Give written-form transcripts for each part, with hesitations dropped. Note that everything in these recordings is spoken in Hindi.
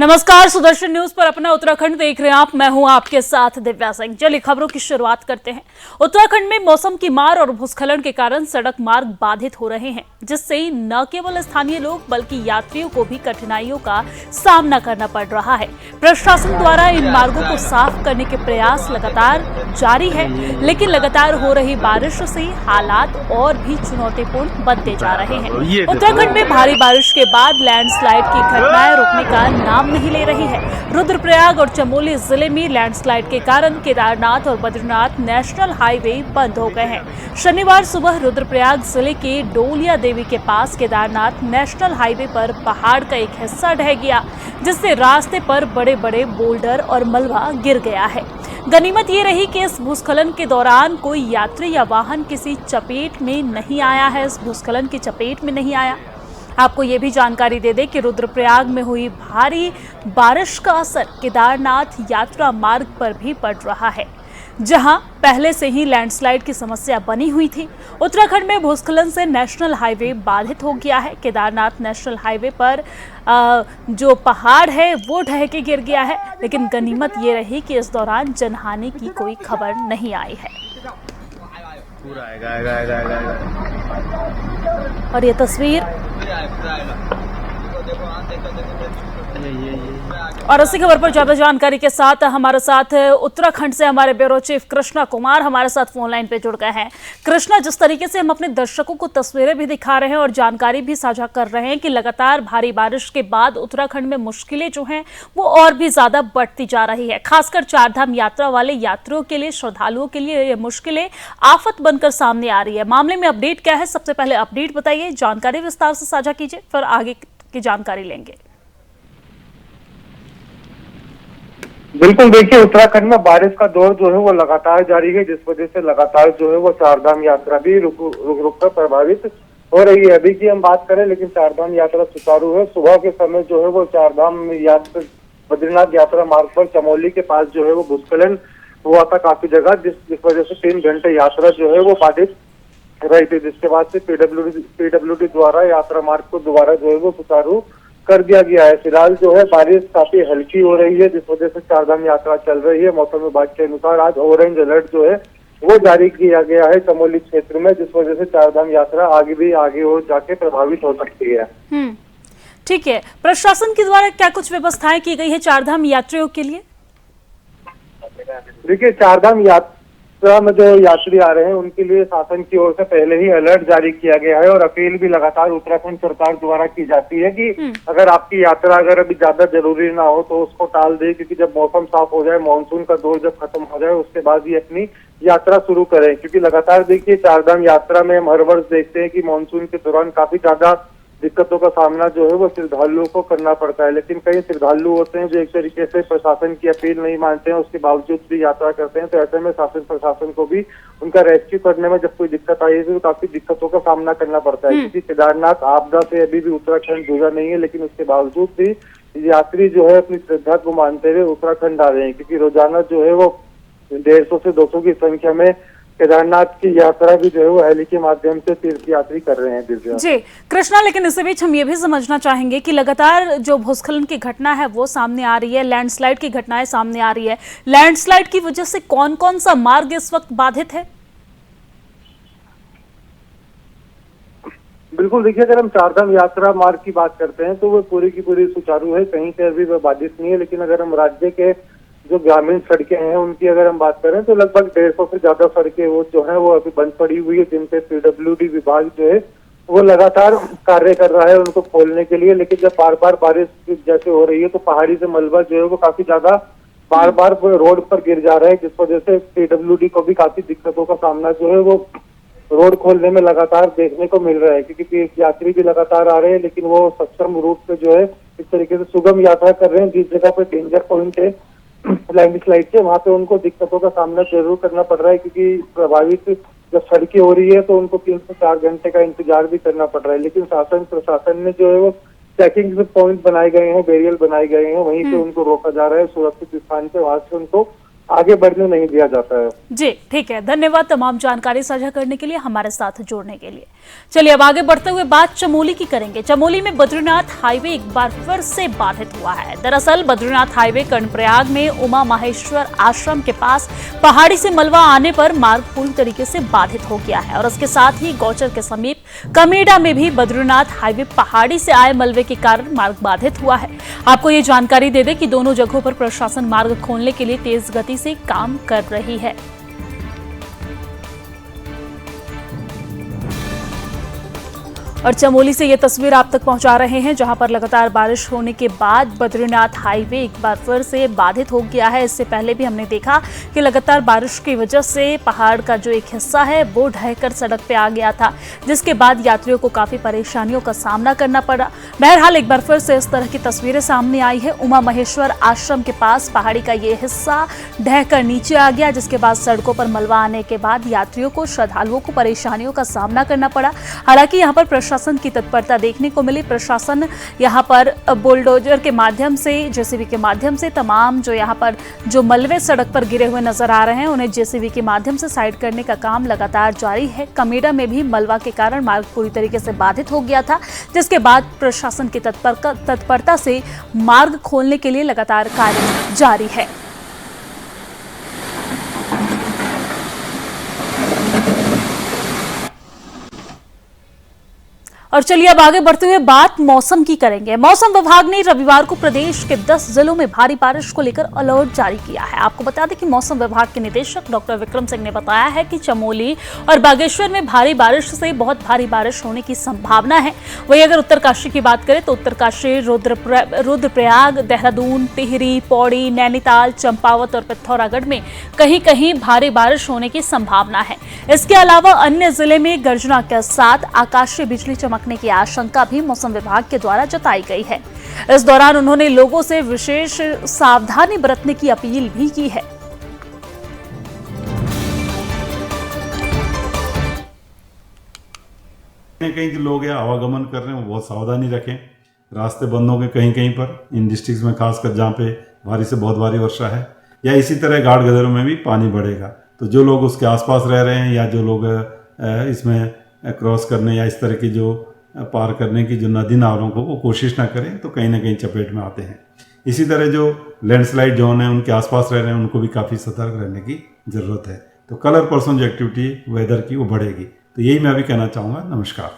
नमस्कार, सुदर्शन न्यूज पर अपना उत्तराखंड देख रहे हैं आप। मैं हूं आपके साथ दिव्या सिंह। चलिए खबरों की शुरुआत करते हैं। उत्तराखंड में मौसम की मार और भूस्खलन के कारण सड़क मार्ग बाधित हो रहे हैं, जिससे न केवल स्थानीय लोग बल्कि यात्रियों को भी कठिनाइयों का सामना करना पड़ रहा है। प्रशासन द्वारा इन मार्गों को साफ करने के प्रयास लगातार जारी है, लेकिन लगातार हो रही बारिश से हालात और भी चुनौतीपूर्ण बनते जा रहे हैं। उत्तराखंड में भारी बारिश के बाद लैंडस्लाइड की घटनाएं रुकने का नाम नहीं ले रही है। रुद्रप्रयाग और चमोली जिले में लैंडस्लाइड के कारण केदारनाथ और बद्रीनाथ नेशनल हाईवे बंद हो गए हैं। शनिवार सुबह रुद्रप्रयाग जिले के डोलिया देवी के पास केदारनाथ नेशनल हाईवे पर पहाड़ का एक हिस्सा ढह गया, जिससे रास्ते पर बड़े बड़े बोल्डर और मलबा गिर गया है। गनीमत ये रही कि इस भूस्खलन के दौरान कोई यात्री या वाहन किसी चपेट में नहीं आया है, इस भूस्खलन की चपेट में नहीं आया। आपको ये भी जानकारी दे दें कि रुद्रप्रयाग में हुई भारी बारिश का असर केदारनाथ यात्रा मार्ग पर भी पड़ रहा है, जहां पहले से ही लैंडस्लाइड की समस्या बनी हुई थी। उत्तराखंड में भूस्खलन से नेशनल हाईवे बाधित हो गया है। केदारनाथ नेशनल हाईवे पर जो पहाड़ है वो ढह के गिर गया है, लेकिन गनीमत ये रही कि इस दौरान जनहानि की कोई खबर नहीं आई है। और ये तस्वीर और इसी खबर पर ज्यादा जानकारी के साथ हमारे साथ उत्तराखंड से हमारे ब्यूरो चीफ कृष्णा कुमार हमारे साथ फोन लाइन पे जुड़ गए हैं। कृष्णा, जिस तरीके से हम अपने दर्शकों को तस्वीरें भी दिखा रहे हैं और जानकारी भी साझा कर रहे हैं कि लगातार भारी बारिश के बाद उत्तराखंड में मुश्किलें जो हैं वो और भी ज्यादा बढ़ती जा रही है। खासकर चारधाम यात्रा वाले यात्रियों के लिए, श्रद्धालुओं के लिए ये मुश्किलें आफत बनकर सामने आ रही है। मामले में अपडेट क्या है? सबसे पहले अपडेट बताइए, जानकारी विस्तार से साझा कीजिए, फिर आगे की जानकारी लेंगे। बिल्कुल, देखिए उत्तराखंड में बारिश का दौर जो है वो लगातार जारी है, जिस वजह से लगातार जो है वो चारधाम यात्रा भी रुक रुक कर प्रभावित हो रही है। अभी की हम बात करें, लेकिन चारधाम यात्रा सुचारू है। सुबह के समय जो है वो चारधाम यात्रा बद्रीनाथ यात्रा मार्ग पर चमोली के पास जो है वो भूस्खलन हुआ था काफी जगह, जिस वजह से 3 घंटे यात्रा जो है वो बाधित रही थी, जिसके बाद से पीडब्ल्यूडी द्वारा यात्रा मार्ग को दोबारा जो है वो सुचारू कर दिया गया है। फिलहाल जो है बारिश काफी हल्की हो रही है, जिस वजह से चारधाम यात्रा चल रही है। मौसम विभाग के अनुसार आज ऑरेंज अलर्ट जो है वो जारी किया गया है चमोली क्षेत्र में, जिस वजह से चारधाम यात्रा आगे और जाके प्रभावित हो सकती है। ठीक है, प्रशासन के द्वारा क्या कुछ व्यवस्थाएं की गई है चारधाम यात्रियों के लिए? देखिए, चारधाम यात्रा में जो यात्री आ रहे हैं उनके लिए शासन की ओर से पहले ही अलर्ट जारी किया गया है और अपील भी लगातार उत्तराखंड सरकार द्वारा की जाती है कि अगर आपकी यात्रा अगर अभी ज्यादा जरूरी ना हो तो उसको टाल दे, क्योंकि जब मौसम साफ हो जाए, मानसून का दौर जब खत्म हो जाए, उसके बाद ही अपनी यात्रा शुरू करें। क्योंकि लगातार देखिए चारधाम यात्रा में हम हर वर्ष देखते हैं कि मानसून के दौरान काफी ज्यादा दिक्कतों का सामना जो है वो श्रद्धालुओं को करना पड़ता है, लेकिन कई श्रद्धालु होते हैं जो एक तरीके से प्रशासन की अपील नहीं मानते हैं, उसके बावजूद भी यात्रा करते हैं। तो ऐसे में शासन प्रशासन को भी उनका रेस्क्यू करने में जब कोई दिक्कत आई है तो काफी दिक्कतों का सामना करना पड़ता है, क्योंकि केदारनाथ आपदा से अभी भी उत्तराखंड जुड़ा नहीं है, लेकिन उसके बावजूद भी यात्री जो है अपनी श्रद्धा को मानते हुए उत्तराखंड आ रहे हैं, क्योंकि रोजाना जो है वो 150 से 200 की संख्या में केदारनाथ की यात्रा भी जो है वो हेली के माध्यम से तीर्थ यात्री कर रहे हैं। दिव्या जी कृष्णा, लेकिन इसी बीच हम ये भी समझना चाहेंगे कि लगातार जो भूस्खलन की घटना है वो सामने आ रही है, लैंडस्लाइड की घटनाएं सामने आ रही है। लैंडस्लाइड की वजह से कौन कौन सा मार्ग इस वक्त बाधित है? बिल्कुल, देखिए अगर हम चारधाम यात्रा मार्ग की बात करते हैं तो वो पूरी की पूरी सुचारू है, कहीं से अभी वह बाधित नहीं है। लेकिन अगर हम राज्य के जो ग्रामीण सड़कें हैं उनकी अगर हम बात करें तो लगभग 150 से ज्यादा सड़कें वो जो है वो अभी बंद पड़ी हुई है, जिन पे पीडब्ल्यूडी विभाग जो है वो लगातार कार्य कर रहा है उनको खोलने के लिए। लेकिन जब बार बार बारिश जैसे हो रही है तो पहाड़ी से मलबा जो है वो काफी ज्यादा बार बार रोड पर गिर जा रहा है, जिस वजह से पीडब्ल्यूडी को भी काफी दिक्कतों का सामना जो है वो रोड खोलने में लगातार देखने को मिल रहा है, क्योंकि यात्री भी लगातार आ रहे हैं, लेकिन वो सक्षम रूप से जो है इस तरीके से सुगम यात्रा कर रहे हैं। जिस जगह पे डेंजर पॉइंट है लैंडस्लाइड से, वहां पे उनको दिक्कतों का सामना जरूर करना पड़ रहा है, क्योंकि प्रभावित जब सड़कें हो रही है तो उनको 3 से 4 घंटे का इंतजार भी करना पड़ रहा है। लेकिन शासन प्रशासन ने जो है वो चेकिंग पॉइंट बनाए गए हैं, बैरियर बनाए गए हैं, वहीं पे उनको रोका जा रहा है सुरक्षित स्थान पे, वहां से उनको आगे बढ़ने नहीं दिया जाता है। जी ठीक है, धन्यवाद तमाम जानकारी साझा करने के लिए, हमारे साथ जोड़ने के लिए। चलिए अब आगे बढ़ते हुए बात चमोली की करेंगे। चमोली में बद्रीनाथ हाईवे एक बार फिर से बाधित हुआ है। दरअसल बद्रीनाथ हाईवे कर्णप्रयाग में उमा माहेश्वर आश्रम के पास पहाड़ी से मलबा आने पर मार्ग पूरी तरीके से बाधित हो गया है और उसके साथ ही गौचर के समीप कमेडा में भी बद्रीनाथ हाईवे पहाड़ी से आए मलबे के कारण मार्ग बाधित हुआ है। आपको ये जानकारी दे दें कि दोनों जगहों पर प्रशासन मार्ग खोलने के लिए तेज गति से काम कर रही है। और चमोली से ये तस्वीर आप तक पहुंचा रहे हैं, जहां पर लगातार बारिश होने के बाद बद्रीनाथ हाईवे एक बार फिर से बाधित हो गया है। इससे पहले भी हमने देखा कि लगातार बारिश की वजह से पहाड़ का जो एक हिस्सा है वो ढहकर सड़क पे आ गया था, जिसके बाद यात्रियों को काफी परेशानियों का सामना करना पड़ा। बहरहाल एक बार फिर से इस तरह की तस्वीरें सामने आई है। उमा महेश्वर आश्रम के पास पहाड़ी का ये हिस्सा ढहकर नीचे आ गया, जिसके बाद सड़कों पर मलबा आने के बाद यात्रियों को, श्रद्धालुओं को परेशानियों का सामना करना पड़ा। हालांकि यहाँ पर प्रशासन की तत्परता देखने को मिली। प्रशासन यहां पर बुलडोजर के माध्यम से, जेसीबी के माध्यम से तमाम जो यहां पर जो मलबे सड़क पर गिरे हुए नजर आ रहे हैं उन्हें जेसीबी के माध्यम से साइड करने का काम लगातार जारी है। कमेडा में भी मलबा के कारण मार्ग पूरी तरीके से बाधित हो गया था, जिसके बाद प्रशासन की तत्परता से मार्ग खोलने के लिए लगातार कार्य जारी है। और चलिए अब आगे बढ़ते हुए बात मौसम की करेंगे। मौसम विभाग ने रविवार को प्रदेश के 10 जिलों में भारी बारिश को लेकर अलर्ट जारी किया है। आपको बता दें कि मौसम विभाग के निदेशक डॉक्टर विक्रम सिंह ने बताया है कि चमोली और बागेश्वर में भारी बारिश से बहुत भारी बारिश होने की संभावना है। वहीं अगर उत्तरकाशी की बात करें तो उत्तरकाशी, रुद्रप्रयाग, देहरादून, टिहरी, पौड़ी, नैनीताल, चंपावत और पिथौरागढ़ में कहीं कहीं भारी बारिश होने की संभावना है। इसके अलावा अन्य जिले में गर्जना के साथ आकाशीय बिजली चमकने की आशंका भी मौसम विभाग के द्वारा जताई गई है। इस दौरान उन्होंने लोगों से विशेष सावधानी बरतने की अपील भी की है। कहीं जो लोग आवागमन कर रहे हैं वो बहुत सावधानी रखें। रास्ते बंद हो गए कहीं कहीं पर, इन डिस्ट्रिक्ट्स में खासकर जहाँ पे भारी से बहुत भारी वर्षा है, या इसी तरह घाट गदरों में भी पानी बढ़ेगा। तो जो लोग उसके आसपास रह रहे हैं या जो लोग इसमें क्रॉस करने या इस तरह की जो पार करने की जो नदी नालों को वो कोशिश ना करें, तो कहीं ना कहीं चपेट में आते हैं। इसी तरह जो लैंडस्लाइड जोन है उनके आसपास रह रहे हैं उनको भी काफ़ी सतर्क रहने की ज़रूरत है। तो कल और परसों जो एक्टिविटी वेदर की वो बढ़ेगी। तो यही मैं अभी कहना चाहूँगा। नमस्कार।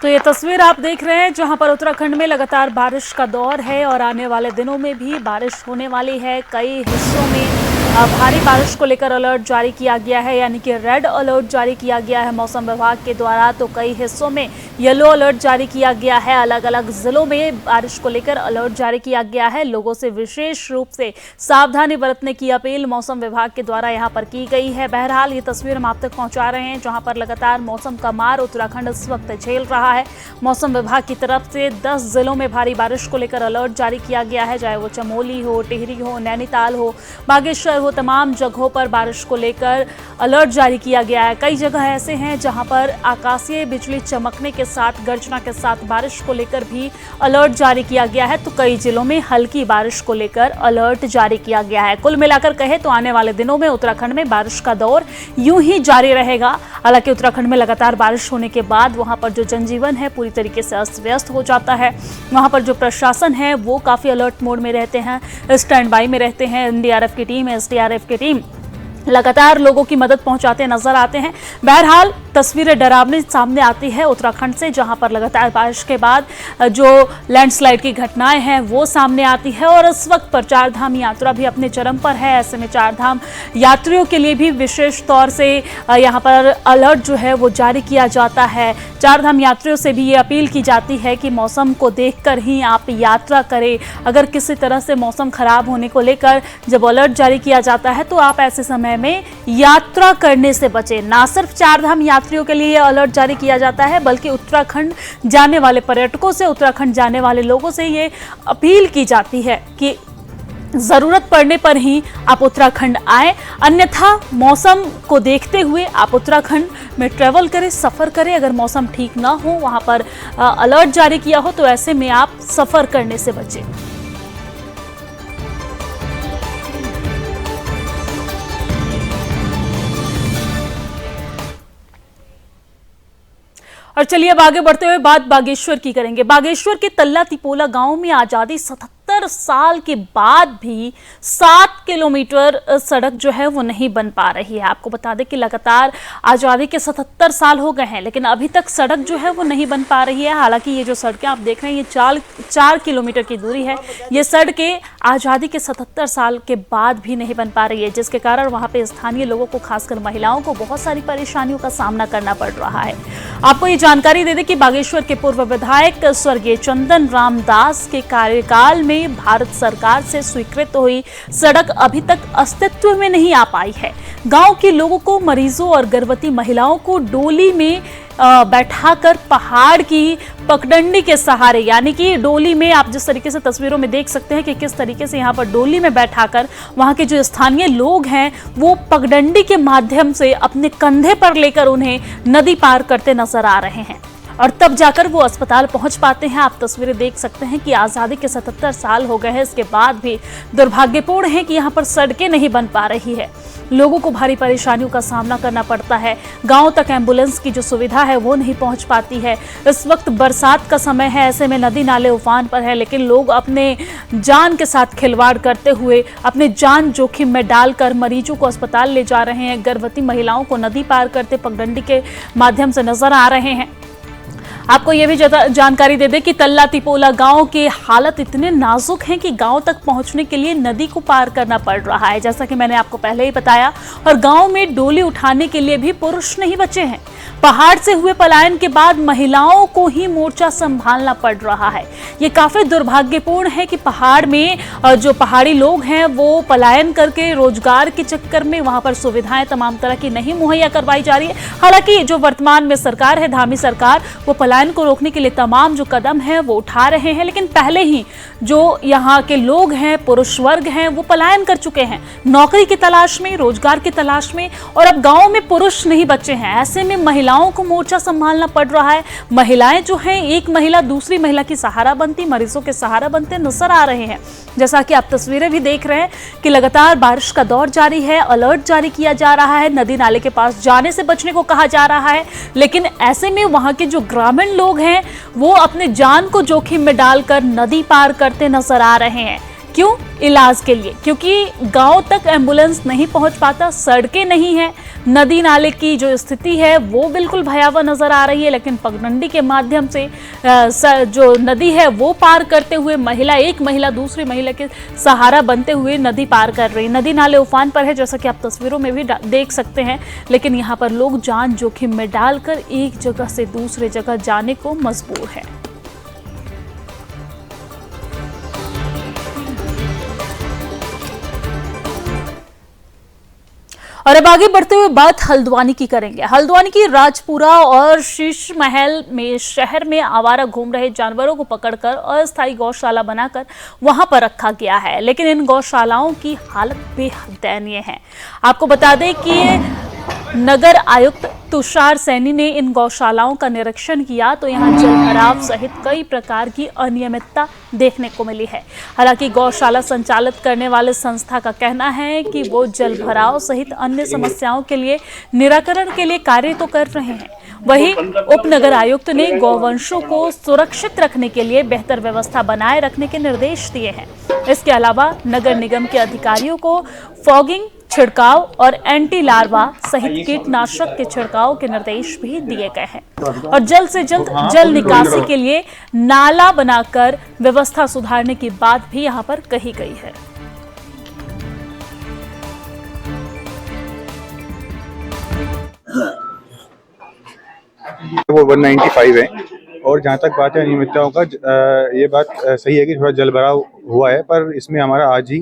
तो ये तस्वीर आप देख रहे हैं जहां पर उत्तराखंड में लगातार बारिश का दौर है और आने वाले दिनों में भी बारिश होने वाली है। कई हिस्सों में भारी बारिश को लेकर अलर्ट जारी किया गया है, यानी कि रेड अलर्ट जारी किया गया है मौसम विभाग के द्वारा। तो कई हिस्सों में येलो अलर्ट जारी किया गया है। अलग अलग जिलों में बारिश को लेकर अलर्ट जारी किया गया है। लोगों से विशेष रूप से सावधानी बरतने की अपील मौसम विभाग के द्वारा यहां पर की गई है। बहरहाल ये तस्वीर हम आप तक पहुंचा रहे हैं जहां पर लगातार मौसम का मार उत्तराखंड इस वक्त झेल रहा है। मौसम विभाग की तरफ से 10 जिलों में भारी बारिश को लेकर अलर्ट जारी किया गया है, चाहे वो चमोली हो, टिहरी हो, नैनीताल हो, बागेश्वर हो, तमाम जगहों पर बारिश को लेकर अलर्ट जारी किया गया है। कई जगह ऐसे हैं जहां पर आकाशीय बिजली चमकने के साथ, गर्जना के साथ बारिश को लेकर भी अलर्ट जारी किया गया है। तो कई जिलों में हल्की बारिश को लेकर अलर्ट जारी किया गया है। कुल मिलाकर कहे तो आने वाले दिनों में उत्तराखंड में बारिश का दौर यूं ही जारी रहेगा। हालांकि उत्तराखंड में लगातार बारिश होने के बाद वहां पर जो जनजीवन है पूरी तरीके से अस्त व्यस्त हो जाता है। वहां पर जो प्रशासन है वो काफी अलर्ट मोड में रहते हैं, स्टैंड बाई में रहते हैं। एनडीआरएफ की टीम, एसडीआरएफ की टीम लगातार लोगों की मदद पहुंचाते नजर आते हैं। बहरहाल तस्वीरें डरावनी सामने आती है उत्तराखंड से, जहां पर लगातार बारिश के बाद जो लैंडस्लाइड की घटनाएं हैं वो सामने आती है। और इस वक्त पर चारधाम यात्रा भी अपने चरम पर है। ऐसे में चारधाम यात्रियों के लिए भी विशेष तौर से यहां पर अलर्ट जो है वो जारी किया जाता है। चारधाम यात्रियों से भी ये अपील की जाती है कि मौसम को देखकर ही आप यात्रा करें। अगर किसी तरह से मौसम खराब होने को लेकर जब अलर्ट जारी किया जाता है तो आप ऐसे समय में यात्रा करने से बचें। ना सिर्फ चारधाम यात्रियों के लिए अलर्ट जारी किया जाता है, बल्कि उत्तराखंड जाने वाले पर्यटकों से, उत्तराखंड जाने वाले लोगों से ये अपील की जाती है कि जरूरत पड़ने पर ही आप उत्तराखंड आए, अन्यथा मौसम को देखते हुए आप उत्तराखंड में ट्रैवल करें, सफर करें। अगर मौसम ठीक ना हो, वहां पर अलर्ट जारी किया हो, तो ऐसे में आप सफर करने से बचें। और चलिए अब आगे बढ़ते हुए बात बागेश्वर की करेंगे। बागेश्वर के तल्ला तिपोला गांव में आजादी 77 साल के बाद भी 7 किलोमीटर सड़क जो है वो नहीं बन पा रही है। आपको बता दें कि लगातार आजादी के 77 साल हो गए हैं, लेकिन अभी तक सड़क जो है वो नहीं बन पा रही है। हालांकि ये जो सड़कें आप देख रहे हैं, ये 4 किलोमीटर की दूरी है। ये सड़कें आजादी के 77 साल के बाद भी नहीं बन पा रही है, जिसके कारण वहां पे स्थानीय लोगों को, खासकर महिलाओं को, बहुत सारी परेशानियों का सामना करना पड़ रहा है। आपको ये जानकारी दे दें कि बागेश्वर के पूर्व विधायक स्वर्गीय चंदन राम दास के कार्यकाल में भारत सरकार से स्वीकृत हुई सड़क अभी तक अस्तित्व में नहीं आ पाई है। गांव के लोगों को, मरीजों और गर्भवती महिलाओं को डोली में बैठाकर पहाड़ की पगडंडी के सहारे, यानी कि डोली में, आप जिस तरीके से तस्वीरों में देख सकते हैं कि किस तरीके से यहाँ पर डोली में बैठाकर वहाँ के जो स्थानीय लोग हैं वो पगडंडी के माध्यम से अपने कंधे पर लेकर उन्हें नदी पार करते नजर आ रहे हैं और तब जाकर वो अस्पताल पहुंच पाते हैं। आप तस्वीरें देख सकते हैं कि आज़ादी के 77 साल हो गए हैं, इसके बाद भी दुर्भाग्यपूर्ण है कि यहाँ पर सड़कें नहीं बन पा रही है। लोगों को भारी परेशानियों का सामना करना पड़ता है। गांव तक एम्बुलेंस की जो सुविधा है वो नहीं पहुंच पाती है। इस वक्त बरसात का समय है, ऐसे में नदी नाले उफान पर है, लेकिन लोग अपने जान के साथ खिलवाड़ करते हुए, अपने जान जोखिम में डालकर मरीजों को अस्पताल ले जा रहे हैं। गर्भवती महिलाओं को नदी पार करते पगडंडी के माध्यम से नजर आ रहे हैं। आपको यह भी जानकारी दे दें कि तल्ला तिपोला गांव के हालत इतने नाजुक हैं कि गांव तक पहुंचने के लिए नदी को पार करना पड़ रहा है, जैसा कि मैंने आपको पहले ही बताया। और गांव में डोली उठाने के लिए भी पुरुष नहीं बचे हैं। पहाड़ से हुए पलायन के बाद महिलाओं को ही मोर्चा संभालना पड़ रहा है। ये काफी दुर्भाग्यपूर्ण है कि पहाड़ में जो पहाड़ी लोग हैं वो पलायन करके रोजगार के चक्कर में वहां पर सुविधाएं तमाम तरह की नहीं मुहैया करवाई जा रही है। हालांकि जो वर्तमान में सरकार है, धामी सरकार, वो पलायन को रोकने के लिए तमाम जो कदम हैं वो उठा रहे हैं, लेकिन पहले ही जो यहाँ के लोग हैं, पुरुष वर्ग हैं, वो पलायन कर चुके हैं नौकरी की तलाश में, रोजगार की तलाश में, और अब गांव में पुरुष नहीं बचे हैं। ऐसे में महिलाओं को मोर्चा संभालना पड़ रहा है। महिलाएं जो हैं, एक महिला दूसरी महिला की सहारा बनती, मरीजों के सहारा बनते नजर आ रहे हैं। जैसा कि आप तस्वीरें भी देख रहे हैं कि लगातार बारिश का दौर जारी है, अलर्ट जारी किया जा रहा है, नदी नाले के पास जाने से बचने को कहा जा रहा है, लेकिन ऐसे में वहां के जो ग्रामीण लोग हैं वो अपने जान को जोखिम में डालकर नदी पार करते नजर आ रहे हैं। क्यों? इलाज के लिए, क्योंकि गांव तक एम्बुलेंस नहीं पहुंच पाता, सड़कें नहीं है, नदी नाले की जो स्थिति है वो बिल्कुल भयावह नजर आ रही है। लेकिन पगडंडी के माध्यम से जो नदी है वो पार करते हुए एक महिला दूसरी महिला के सहारा बनते हुए नदी पार कर रही है। नदी नाले उफान पर है, जैसा कि आप तस्वीरों में भी देख सकते हैं, लेकिन यहाँ पर लोग जान जोखिम में डालकर एक जगह से दूसरे जगह जाने को मजबूर है। और अब आगे बढ़ते हुए बात हल्द्वानी की करेंगे। हल्द्वानी की राजपुरा और शीश महल में शहर में आवारा घूम रहे जानवरों को पकड़कर अस्थायी गौशाला बनाकर वहां पर रखा गया है, लेकिन इन गौशालाओं की हालत बेहद दयनीय है। आपको बता दें कि नगर आयुक्त तुषार सैनी ने इन गौशालाओं का निरीक्षण किया तो यहाँ जलभराव सहित कई प्रकार की अनियमितता देखने को मिली है। हालांकि गौशाला संचालित करने वाले संस्था का कहना है कि वो जलभराव सहित अन्य समस्याओं के लिए निराकरण के लिए कार्य तो कर रहे हैं। वहीं उप नगर आयुक्त ने गौवंशों को सुरक्षित रखने के लिए बेहतर व्यवस्था बनाए रखने के निर्देश दिए हैं। इसके अलावा नगर निगम के अधिकारियों को फॉगिंग, छिड़काव और एंटी लार्वा सहित कीटनाशक के छिड़काव के निर्देश भी दिए गए हैं और जल्द से जल्द जल निकासी के लिए नाला बनाकर व्यवस्था सुधारने की बात भी यहां पर कही गई है। वो 195 है। और जहाँ तक बात है अनियमितताओं का, ये बात सही है कि थोड़ा जल भराव हुआ है, पर इसमें हमारा आज ही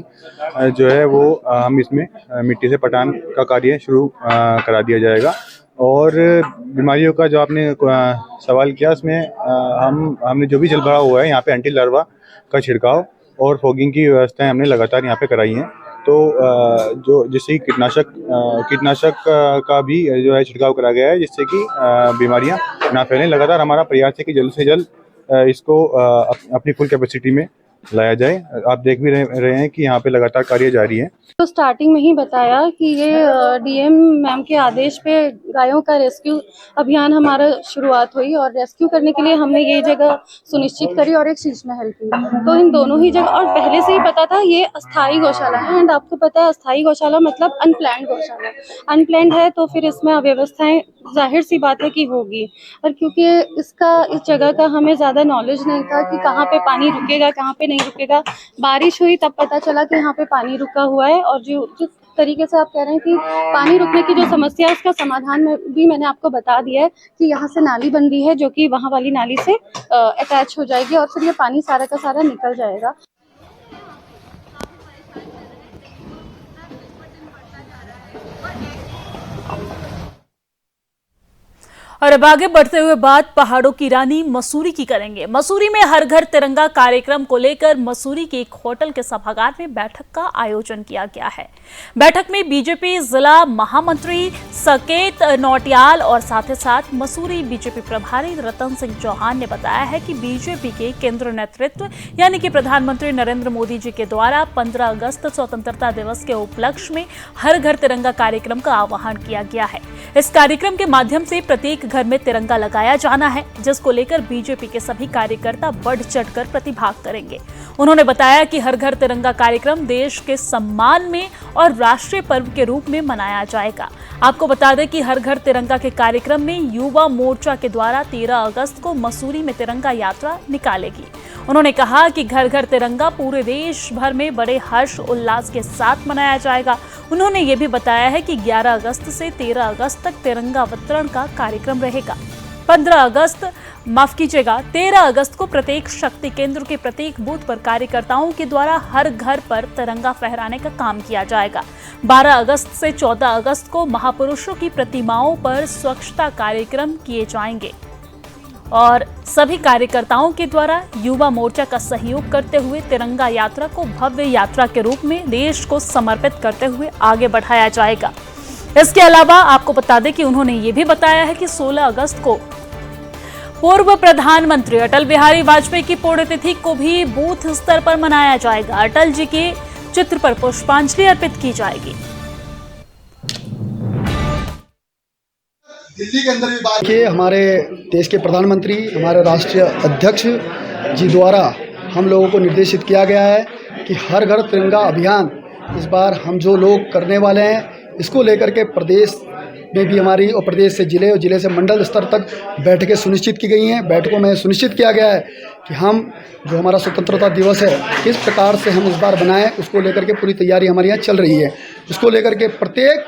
जो है वो हम इसमें मिट्टी से पटान का कार्य शुरू करा दिया जाएगा। और बीमारियों का जो आपने सवाल किया, उसमें हमने जो भी जल भराव हुआ है यहाँ पे एंटी लार्वा का छिड़काव और फॉगिंग की व्यवस्थाएं हमने लगातार यहाँ पे कराई हैं। तो जो जिससे कीटनाशक का भी जो है छिड़काव करा गया है, जिससे कि बीमारियां ना फैलें। लगातार हमारा प्रयास है कि जल्द से जल्द इसको अपनी फुल कैपेसिटी में लाया जाए। आप देख भी रहे हैं कि यहाँ पे लगातार कार्य जारी है। तो स्टार्टिंग में ही बताया कि ये डीएम मैम के आदेश पे गायों का रेस्क्यू अभियान हमारा शुरुआत हुई और रेस्क्यू करने के लिए हमने ये जगह सुनिश्चित करी और एक शीश महल की। तो इन दोनों ही जगह, और पहले से ही पता था ये अस्थायी गौशाला है, एंड आपको पता है अस्थायी गौशाला मतलब अनप्लैन्ड गौशाला। अनप्लैन्ड है तो फिर इसमें अव्यवस्थाएं जाहिर सी बात है कि होगी। और क्योंकि इस जगह का हमें ज़्यादा नॉलेज नहीं था कि कहाँ पे पानी रुकेगा कहाँ पे नहीं रुकेगा, बारिश हुई तब पता चला कि यहाँ पे पानी रुका हुआ है। और जिस तरीके से आप कह रहे हैं कि पानी रुकने की जो समस्या है उसका समाधान भी मैंने आपको बता दिया है कि यहाँ से नाली बन रही है जो कि वहाँ वाली नाली से अटैच हो जाएगी और फिर ये पानी सारा का सारा निकल जाएगा। और अब आगे बढ़ते हुए बात पहाड़ों की रानी मसूरी की करेंगे। मसूरी में हर घर तिरंगा कार्यक्रम को लेकर मसूरी के एक होटल के सभागार में बैठक का आयोजन किया गया है। बैठक में बीजेपी जिला महामंत्री सकेत नौटियाल और साथ ही साथ मसूरी बीजेपी प्रभारी रतन सिंह चौहान ने बताया है कि बीजेपी के केंद्र नेतृत्व यानी कि प्रधानमंत्री नरेंद्र मोदी जी के द्वारा 15 अगस्त स्वतंत्रता दिवस के उपलक्ष्य में हर घर तिरंगा कार्यक्रम का आह्वान किया गया है। इस कार्यक्रम के माध्यम से प्रत्येक घर में तिरंगा लगाया जाना है, जिसको लेकर बीजेपी के सभी कार्यकर्ता बढ़ चढ़कर प्रतिभाग करेंगे। उन्होंने बताया कि हर घर तिरंगा कार्यक्रम देश के सम्मान में और राष्ट्रीय पर्व के रूप में मनाया जाएगा। आपको बता दें कि हर घर तिरंगा के कार्यक्रम में युवा मोर्चा के द्वारा 13 अगस्त को मसूरी में तिरंगा यात्रा निकालेगी। उन्होंने कहा कि घर घर तिरंगा पूरे देश भर में बड़े हर्ष उल्लास के साथ मनाया जाएगा। उन्होंने ये भी बताया है कि 11 अगस्त से 13 अगस्त तक तिरंगा वितरण का कार्यक्रम रहेगा। 13 अगस्त को प्रत्येक शक्ति केंद्र के प्रत्येक बूथ पर कार्यकर्ताओं के द्वारा हर घर पर तिरंगा फहराने का काम किया जाएगा। 12 अगस्त से 14 अगस्त को महापुरुषों की प्रतिमाओं पर स्वच्छता कार्यक्रम किए जाएंगे और सभी कार्यकर्ताओं के द्वारा युवा मोर्चा का सहयोग करते हुए तिरंगा यात्रा को भव्य यात्रा के रूप में देश को समर्पित करते हुए आगे बढ़ाया जाएगा। इसके अलावा आपको बता दें कि उन्होंने ये भी बताया है कि 16 अगस्त को पूर्व प्रधानमंत्री अटल बिहारी वाजपेयी की पुण्यतिथि को भी बूथ स्तर पर मनाया जाएगा। अटल जी के चित्र पर पुष्पांजलि अर्पित की जाएगी। दिल्ली के अंदर भी बात के हमारे देश के प्रधानमंत्री, हमारे राष्ट्रीय अध्यक्ष जी द्वारा हम लोगों को निर्देशित किया गया है कि हर घर तिरंगा अभियान इस बार हम जो लोग करने वाले हैं, इसको लेकर के प्रदेश में भी हमारी और प्रदेश से जिले और जिले से मंडल स्तर तक बैठकें सुनिश्चित की गई हैं। बैठकों में सुनिश्चित किया गया है कि हम जो हमारा स्वतंत्रता दिवस है किस प्रकार से हम इस बार बनाएं, उसको लेकर के पूरी तैयारी हमारे यहाँ चल रही है। उसको लेकर के प्रत्येक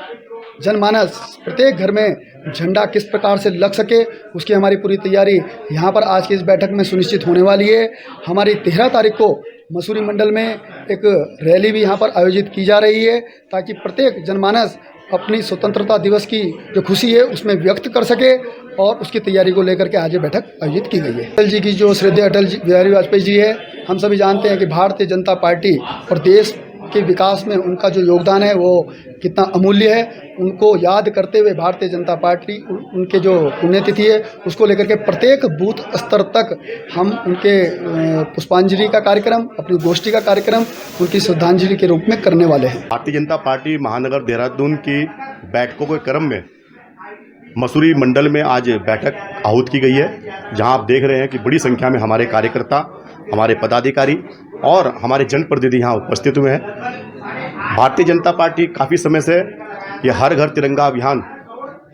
जनमानस, प्रत्येक घर में झंडा किस प्रकार से लग सके, उसकी हमारी पूरी तैयारी यहाँ पर आज की इस बैठक में सुनिश्चित होने वाली है। हमारी 13 तारीख को मसूरी मंडल में एक रैली भी यहाँ पर आयोजित की जा रही है ताकि प्रत्येक जनमानस अपनी स्वतंत्रता दिवस की जो खुशी है उसमें व्यक्त कर सके और उसकी तैयारी को लेकर के आज ये बैठक आयोजित की गई है। अटल जी की जो श्रद्धेय अटल बिहारी वाजपेयी जी है, हम सभी जानते हैं कि भारतीय जनता पार्टी और देश के विकास में उनका जो योगदान है वो कितना अमूल्य है। उनको याद करते हुए भारतीय जनता पार्टी उनके जो पुण्यतिथि है उसको लेकर के प्रत्येक बूथ स्तर तक हम उनके पुष्पांजलि का कार्यक्रम, अपनी गोष्ठी का कार्यक्रम उनकी श्रद्धांजलि के रूप में करने वाले हैं। भारतीय जनता पार्टी महानगर देहरादून की बैठकों के क्रम में मसूरी मंडल में आज बैठक आहूत की गई है, जहां आप देख रहे हैं कि बड़ी संख्या में हमारे कार्यकर्ता, हमारे पदाधिकारी और हमारे जनप्रतिनिधि यहाँ उपस्थित हुए हैं। भारतीय जनता पार्टी काफ़ी समय से ये हर घर तिरंगा अभियान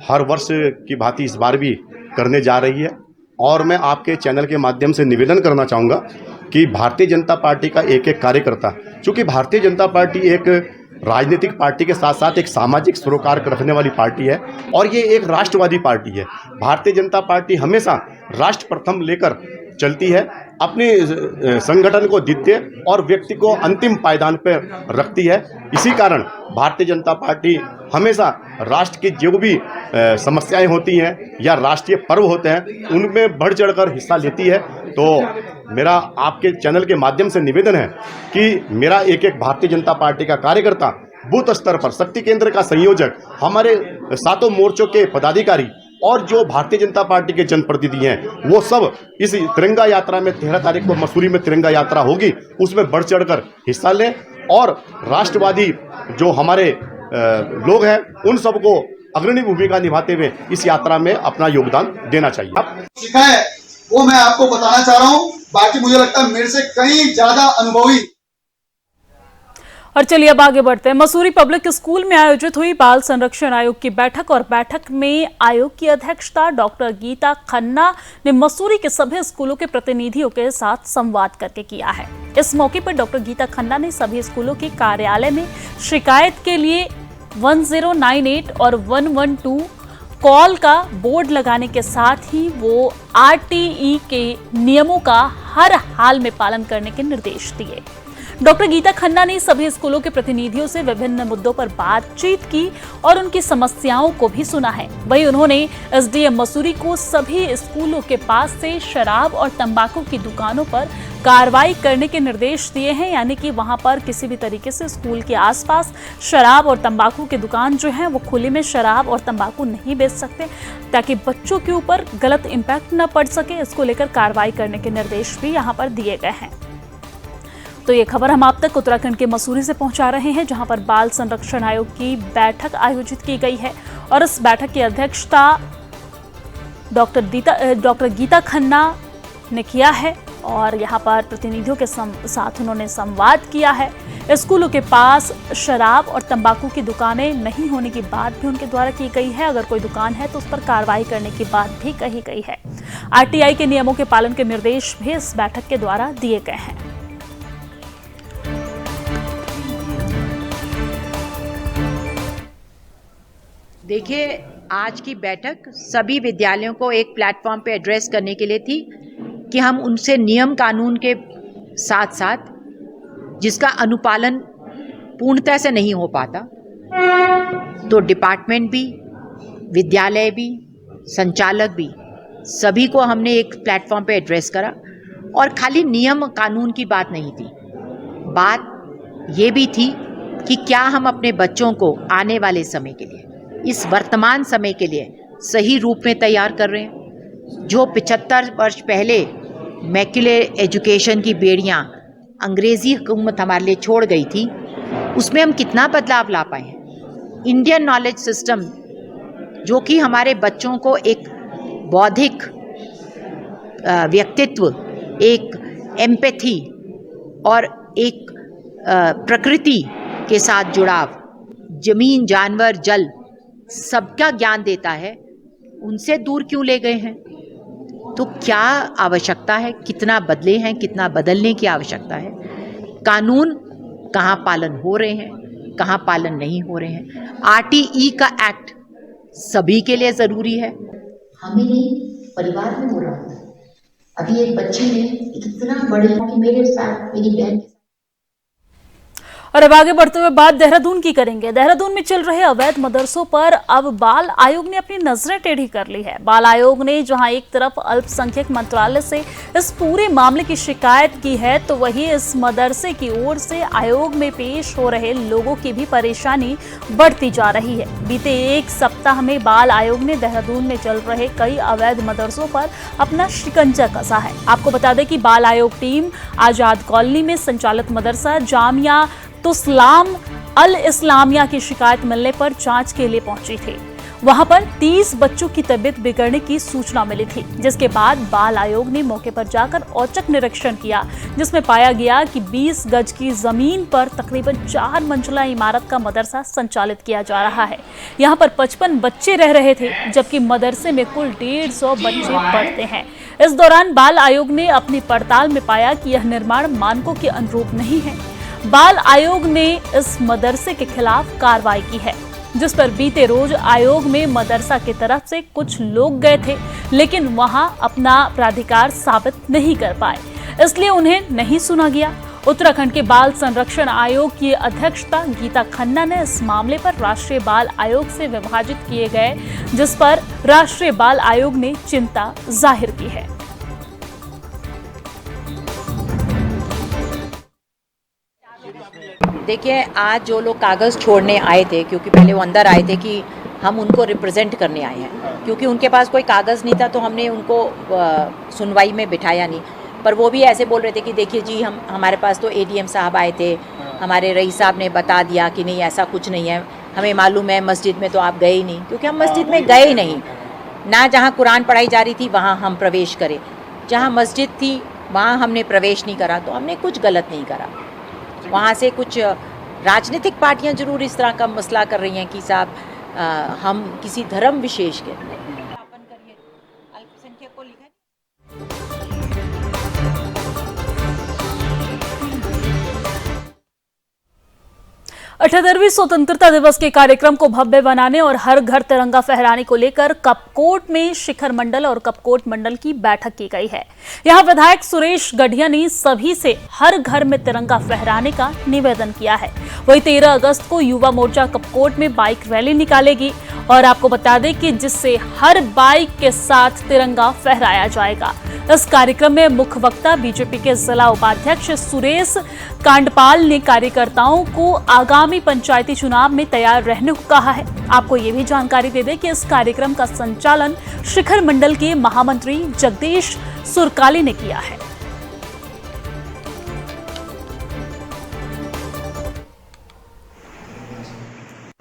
हर वर्ष की भांति इस बार भी करने जा रही है और मैं आपके चैनल के माध्यम से निवेदन करना चाहूँगा कि भारतीय जनता पार्टी का एक एक कार्यकर्ता, चूँकि भारतीय जनता पार्टी एक राजनीतिक पार्टी के साथ साथ एक सामाजिक सरोकार रखने वाली पार्टी है और ये एक राष्ट्रवादी पार्टी है। भारतीय जनता पार्टी हमेशा राष्ट्र प्रथम लेकर चलती है, अपने संगठन को द्वितीय और व्यक्ति को अंतिम पायदान पर रखती है। इसी कारण भारतीय जनता पार्टी हमेशा राष्ट्र की जो भी समस्याएं होती हैं या राष्ट्रीय पर्व होते हैं उनमें बढ़ चढ़कर हिस्सा लेती है। तो मेरा आपके चैनल के माध्यम से निवेदन है कि मेरा एक एक भारतीय जनता पार्टी का कार्यकर्ता, बूथ स्तर पर शक्ति केंद्र का संयोजक, हमारे सातों मोर्चों के पदाधिकारी और जो भारतीय जनता पार्टी के जनप्रतिनिधि हैं वो सब इस तिरंगा यात्रा में 13 तारीख को मसूरी में तिरंगा यात्रा होगी, उसमें बढ़ चढ़कर हिस्सा लें और राष्ट्रवादी जो हमारे लोग हैं उन सबको अग्रणी भूमिका निभाते हुए इस यात्रा में अपना योगदान देना चाहिए। सीखा है वो मैं आपको बताना चाह रहा हूँ, बाकी मुझे लगता है मेरे से कहीं ज्यादा अनुभवी। और चलिए अब आगे बढ़ते हैं। मसूरी पब्लिक स्कूल में आयोजित हुई बाल संरक्षण आयोग की बैठक और बैठक में आयोग की अध्यक्षता डॉक्टर गीता खन्ना ने मसूरी के सभी स्कूलों के प्रतिनिधियों के साथ संवाद करके किया है। इस मौके पर डॉक्टर गीता खन्ना ने सभी स्कूलों के कार्यालय में शिकायत के लिए 1098 और 112 कॉल का बोर्ड लगाने के साथ ही वो RTE के नियमों का हर हाल में पालन करने के निर्देश दिए। डॉक्टर गीता खन्ना ने सभी स्कूलों के प्रतिनिधियों से विभिन्न मुद्दों पर बातचीत की और उनकी समस्याओं को भी सुना है। वहीं उन्होंने SDM मसूरी को सभी स्कूलों के पास से शराब और तंबाकू की दुकानों पर कार्रवाई करने के निर्देश दिए हैं, यानी कि वहां पर किसी भी तरीके से स्कूल के आसपास शराब और तंबाकू की दुकान जो है वो खुले में शराब और तंबाकू नहीं बेच सकते, ताकि बच्चों के ऊपर गलत इम्पैक्ट न पड़ सके। इसको लेकर कार्रवाई करने के निर्देश भी यहाँ पर दिए गए हैं। तो ये खबर हम आप तक उत्तराखंड के मसूरी से पहुंचा रहे हैं, जहां पर बाल संरक्षण आयोग की बैठक आयोजित की गई है और इस बैठक की अध्यक्षता डॉक्टर गीता खन्ना ने किया है और यहां पर प्रतिनिधियों के साथ उन्होंने संवाद किया है। स्कूलों के पास शराब और तंबाकू की दुकानें नहीं होने की बात भी उनके द्वारा की गई है। अगर कोई दुकान है तो उस पर कार्रवाई करने की बात भी कही गई है। RTI के नियमों के पालन के निर्देश भी इस बैठक के द्वारा दिए गए हैं। देखिए, आज की बैठक सभी विद्यालयों को एक प्लेटफॉर्म पे एड्रेस करने के लिए थी कि हम उनसे नियम कानून के साथ साथ जिसका अनुपालन पूर्णतः से नहीं हो पाता, तो डिपार्टमेंट भी, विद्यालय भी, संचालक भी, सभी को हमने एक प्लेटफॉर्म पे एड्रेस करा। और खाली नियम कानून की बात नहीं थी, बात ये भी थी कि क्या हम अपने बच्चों को आने वाले समय के लिए, इस वर्तमान समय के लिए सही रूप में तैयार कर रहे हैं। जो 75 वर्ष पहले मैक्युलर एजुकेशन की बेड़ियां अंग्रेजी हुकूमत हमारे लिए छोड़ गई थी, उसमें हम कितना बदलाव ला पाए हैं। इंडियन नॉलेज सिस्टम जो कि हमारे बच्चों को एक बौद्धिक व्यक्तित्व, एक एम्पैथी और एक प्रकृति के साथ जुड़ाव, जमीन, जानवर, जल सबका ज्ञान देता है, उनसे दूर क्यों ले गए हैं। तो क्या आवश्यकता है, कितना बदले हैं, कितना बदलने की आवश्यकता है। कानून कहाँ पालन हो रहे हैं, कहाँ पालन नहीं हो रहे हैं। RTE का एक्ट सभी के लिए ज़रूरी है। हमें नहीं, परिवार में हो रहा है। अभी एक बच्ची ने इतना बड़े कि मेरे साथ मेरी बहन। और अब आगे बढ़ते हुए बात देहरादून की करेंगे। देहरादून में चल रहे अवैध मदरसों पर अब बाल आयोग ने अपनी नजरें टेढ़ी कर ली है। बाल आयोग ने जहां एक तरफ अल्पसंख्यक मंत्रालय से इस पूरे मामले की शिकायत की है, तो वहीं इस मदरसे की ओर से आयोग में पेश हो रहे लोगों की भी परेशानी बढ़ती जा रही है। बीते एक सप्ताह में बाल आयोग ने देहरादून में चल रहे कई अवैध मदरसों पर अपना शिकंजा कसा है। आपको बता दें कि बाल आयोग टीम आजाद कॉलोनी में संचालित मदरसा जामिया तुस्लाम अल इस्लामिया की शिकायत मिलने पर जांच के लिए पहुंची थी। वहां पर 30 बच्चों की तबीयत बिगड़ने की सूचना मिली थी, जिसके बाद बाल आयोग ने मौके पर जाकर औचक निरीक्षण किया, जिसमें पाया गया कि 20 गज की जमीन पर तकरीबन 4 मंजिला इमारत का मदरसा संचालित किया जा रहा है। यहां पर 55 बच्चे रह रहे थे, जबकि मदरसे में कुल 150 बच्चे पढ़ते हैं। इस दौरान बाल आयोग ने अपनी पड़ताल में पाया कि यह निर्माण मानकों के अनुरूप नहीं है। बाल आयोग ने इस मदरसे के खिलाफ कार्रवाई की है, जिस पर बीते रोज आयोग में मदरसा की तरफ से कुछ लोग गए थे, लेकिन वहां अपना प्राधिकार साबित नहीं कर पाए, इसलिए उन्हें नहीं सुना गया। उत्तराखंड के बाल संरक्षण आयोग की अध्यक्षता गीता खन्ना ने इस मामले पर राष्ट्रीय बाल आयोग से विभाजित किए गए, जिस पर राष्ट्रीय बाल आयोग ने चिंता जाहिर की है। देखिए, आज जो लोग कागज़ छोड़ने आए थे, क्योंकि पहले वो अंदर आए थे कि हम उनको रिप्रेजेंट करने आए हैं, क्योंकि उनके पास कोई कागज़ नहीं था, तो हमने उनको सुनवाई में बिठाया नहीं। पर वो भी ऐसे बोल रहे थे कि देखिए जी, हमारे पास तो ADM साहब आए थे, हमारे रईस साहब ने बता दिया कि नहीं, ऐसा कुछ नहीं है। हमें मालूम है मस्जिद में तो आप गए ही नहीं, क्योंकि हम मस्जिद में गए नहीं ना। जहाँ कुरान पढ़ाई जा रही थी वहाँ हम प्रवेश करें, जहाँ मस्जिद थी वहाँ हमने प्रवेश नहीं करा, तो हमने कुछ गलत नहीं करा। वहाँ से कुछ राजनीतिक पार्टियां जरूर इस तरह का मसला कर रही हैं कि साहब हम किसी धर्म विशेष के अल्पसंख्यक को लिखा। 78वें स्वतंत्रता दिवस के कार्यक्रम को भव्य बनाने और हर घर तिरंगा फहराने को लेकर कपकोट में शिखर मंडल और कपकोट मंडल की बैठक की गई है। यहां विधायक सुरेश गढ़िया ने सभी से हर घर में तिरंगा फहराने का निवेदन किया है। वहीं 13 अगस्त को युवा मोर्चा कपकोट में बाइक रैली निकालेगी और आपको बता दें कि जिससे हर बाइक के साथ तिरंगा फहराया जाएगा। इस कार्यक्रम में मुख्य वक्ता बीजेपी के जिला उपाध्यक्ष सुरेश कांडपाल ने कार्यकर्ताओं को आगामी पंचायती चुनाव में तैयार रहने को कहा है। आपको ये भी जानकारी दे दें कि इस कार्यक्रम का संचालन शिखर मंडल के महामंत्री जगदीश सुरकाली ने किया है।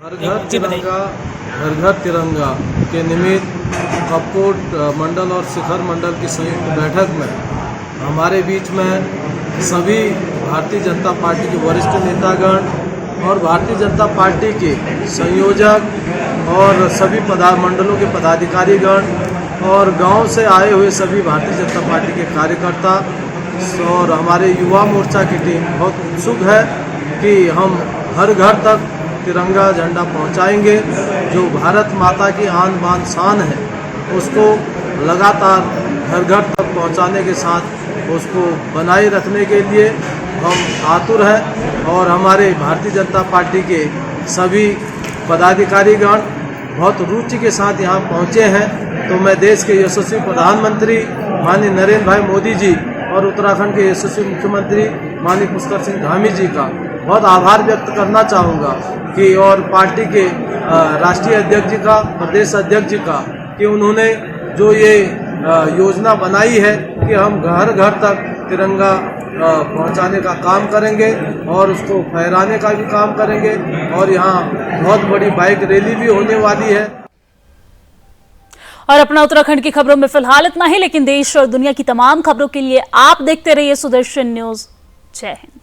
हर घर तिरंगा के निमित्त कपकोट मंडल और शिखर मंडल की संयुक्त बैठक में हमारे बीच में सभी भारतीय जनता पार्टी के वरिष्ठ नेतागण और भारतीय जनता पार्टी के संयोजक और सभी मंडलों के पदाधिकारीगण और गांव से आए हुए सभी भारतीय जनता पार्टी के कार्यकर्ता और हमारे युवा मोर्चा की टीम बहुत उत्सुक है कि हम हर घर तक तिरंगा झंडा पहुंचाएंगे। जो भारत माता की आन बान शान है उसको लगातार घर घर तक पहुंचाने के साथ उसको बनाए रखने के लिए हम आतुर हैं और हमारे भारतीय जनता पार्टी के सभी पदाधिकारीगण बहुत रुचि के साथ यहाँ पहुँचे हैं। तो मैं देश के यशस्वी प्रधानमंत्री माननीय नरेंद्र भाई मोदी जी और उत्तराखंड के यशस्वी मुख्यमंत्री माननीय पुष्कर सिंह धामी जी का बहुत आभार व्यक्त करना चाहूँगा कि और पार्टी के राष्ट्रीय अध्यक्ष जी का, प्रदेश अध्यक्ष जी का, कि उन्होंने जो ये योजना बनाई है कि हम घर घर तक तिरंगा पहुंचाने का काम करेंगे और उसको फहराने का भी काम करेंगे और यहाँ बहुत बड़ी बाइक रैली भी होने वाली है। और अपना उत्तराखंड की खबरों में फिलहाल इतना ही, लेकिन देश और दुनिया की तमाम खबरों के लिए आप देखते रहिए सुदर्शन न्यूज। जय हिंद।